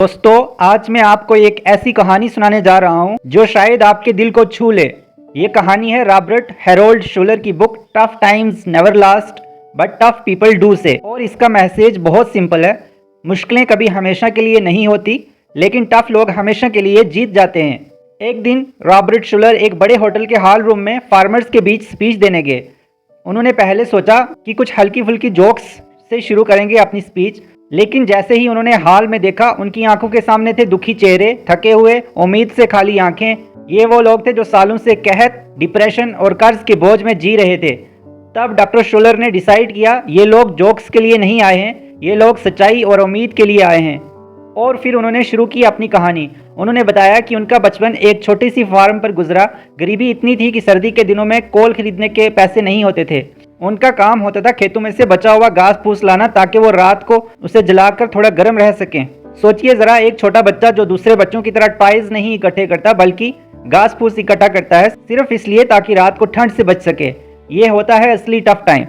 दोस्तों, आज मैं आपको एक ऐसी कहानी सुनाने जा रहा हूं जो शायद आपके दिल को छू ले। ये कहानी है रॉबर्ट हेरोल्ड शूलर की book tough times never last but tough people do से। और इसका मैसेज बहुत सिंपल है। मुश्किलें कभी हमेशा के लिए नहीं होती, लेकिन टफ लोग हमेशा के लिए जीत जाते हैं। एक दिन रॉबर्ट शूलर एक बड़े होटल के हॉल रूम में फार्मर्स के बीच स्पीच देने गए। उन्होंने पहले सोचा कि कुछ हल्की फुल्की जोक्स से शुरू करेंगे अपनी स्पीच, लेकिन जैसे ही उन्होंने हॉल में देखा, उनकी आंखों के सामने थे दुखी चेहरे, थके हुए, उम्मीद से खाली आंखें। ये वो लोग थे जो सालों से कहत, डिप्रेशन और कर्ज के बोझ में जी रहे थे। तब डॉक्टर शूलर ने डिसाइड किया, ये लोग जोक्स के लिए नहीं आए हैं, ये लोग सच्चाई और उम्मीद के लिए आए हैं। और फिर उन्होंने शुरू की अपनी कहानी। उन्होंने बताया कि उनका बचपन एक छोटी सी फार्म पर गुजरा। गरीबी इतनी थी कि सर्दी के दिनों में कोल खरीदने के पैसे नहीं होते थे। उनका काम होता था खेतों में से बचा हुआ घास फूस लाना, ताकि वो रात को उसे जलाकर थोड़ा गर्म रह सकें। सोचिए जरा, एक छोटा बच्चा जो दूसरे बच्चों की तरह टॉयज नहीं इकट्ठे करता, बल्कि घास फूस इकट्ठा करता है, सिर्फ इसलिए ताकि रात को ठंड से बच सके। ये होता है असली टफ टाइम।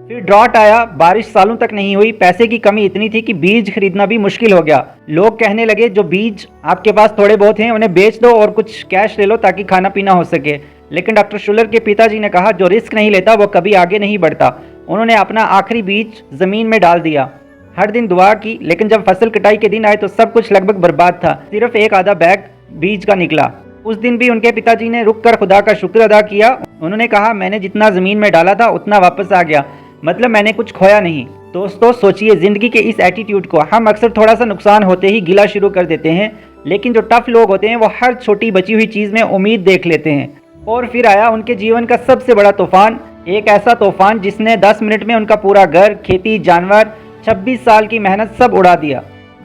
फिर ड्रॉट आया, बारिश सालों तक नहीं हुई, पैसे की कमी इतनी थी कि बीज खरीदना भी मुश्किल हो गया। लोग कहने लगे, जो बीज आपके पास थोड़े बहुत हैं उन्हें बेच दो और कुछ कैश ले लो ताकि खाना पीना हो सके। लेकिन डॉक्टर शूलर के पिताजी ने कहा, जो रिस्क नहीं लेता वो कभी आगे नहीं बढ़ता। उन्होंने अपना आखिरी बीज जमीन में डाल दिया, हर दिन दुआ की, लेकिन जब फसल कटाई के दिन आए तो सब कुछ लगभग बर्बाद था। सिर्फ एक आधा बैग बीज का निकला। उस दिन भी उनके पिताजी ने रुक कर खुदा का शुक्र अदा किया। उन्होंने कहा, मैंने जितना जमीन में डाला था उतना वापस आ गया, मतलब मैंने कुछ खोया नहीं। दोस्तों, सोचिए जिंदगी के इस एटीट्यूड को। हम अक्सर थोड़ा सा नुकसान होते ही गिला शुरू कर देते हैं, लेकिन जो टफ लोग होते हैं वो हर छोटी बची हुई चीज में उम्मीद देख लेते हैं। और फिर आया उनके जीवन का सबसे बड़ा तूफान, एक ऐसा तूफान जिसने 10 मिनट में उनका पूरा घर, खेती, जानवर, 26 साल की मेहनत सब उड़ा दिया।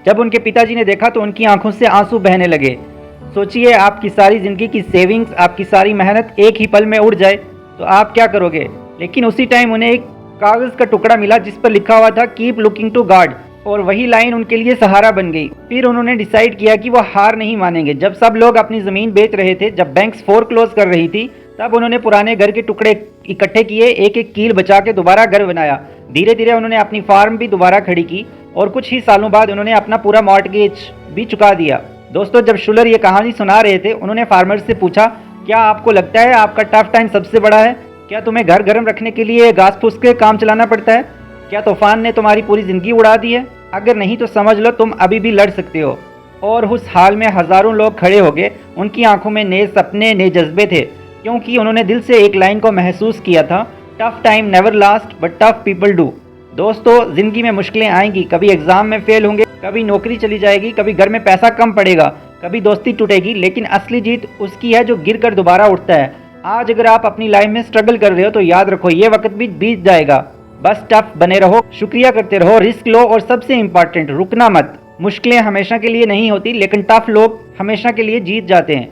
जब उनके पिताजी ने देखा तो उनकी आंखों से आंसू बहने लगे। सोचिए, आपकी सारी जिंदगी की सेविंग्स, आपकी सारी मेहनत एक ही पल में उड़ जाए तो आप क्या करोगे। लेकिन उसी टाइम उन्हें एक कागज का टुकड़ा मिला जिस पर लिखा हुआ था, कीप लुकिंग टू गॉड, और वही लाइन उनके लिए सहारा बन गई। फिर उन्होंने डिसाइड किया कि वो हार नहीं मानेंगे। जब सब लोग अपनी जमीन बेच रहे थे, जब बैंक्स फोरक्लोज कर रही थी, तब उन्होंने पुराने घर के टुकड़े इकट्ठे किए, एक एक कील बचा के दोबारा घर बनाया। धीरे धीरे उन्होंने अपनी फार्म भी दोबारा खड़ी की और कुछ ही सालों बाद उन्होंने अपना पूरा मॉर्टगेज भी चुका दिया। दोस्तों, जब शूलर ये कहानी सुना रहे थे, उन्होंने फार्मर्स से पूछा, क्या आपको लगता है आपका टफ टाइम सबसे बड़ा है? क्या तुम्हें घर गर्म रखने के लिए घास फूस के काम चलाना पड़ता है? क्या तूफान ने तुम्हारी पूरी जिंदगी उड़ा दी है? अगर नहीं तो समझ लो, तुम अभी भी लड़ सकते हो। और उस हाल में हजारों लोग खड़े हो गए। उनकी आंखों में नए सपने, नए जज्बे थे, क्योंकि उन्होंने दिल से एक लाइन को महसूस किया था, tough time never last but tough people do. दोस्तों, जिंदगी में मुश्किलें आएंगी, कभी एग्जाम में फेल होंगे, कभी नौकरी चली जाएगी, कभी घर में पैसा कम पड़ेगा, कभी दोस्ती टूटेगी, लेकिन असली जीत उसकी है जो गिर कर दोबारा उठता है। आज अगर आप अपनी लाइफ में स्ट्रगल कर रहे हो तो याद रखो, ये वक्त भी बीत जाएगा। बस टफ बने रहो, शुक्रिया करते रहो, रिस्क लो, और सबसे इंपॉर्टेंट, रुकना मत। मुश्किलें हमेशा के लिए नहीं होती, लेकिन टफ लोग हमेशा के लिए जीत जाते हैं।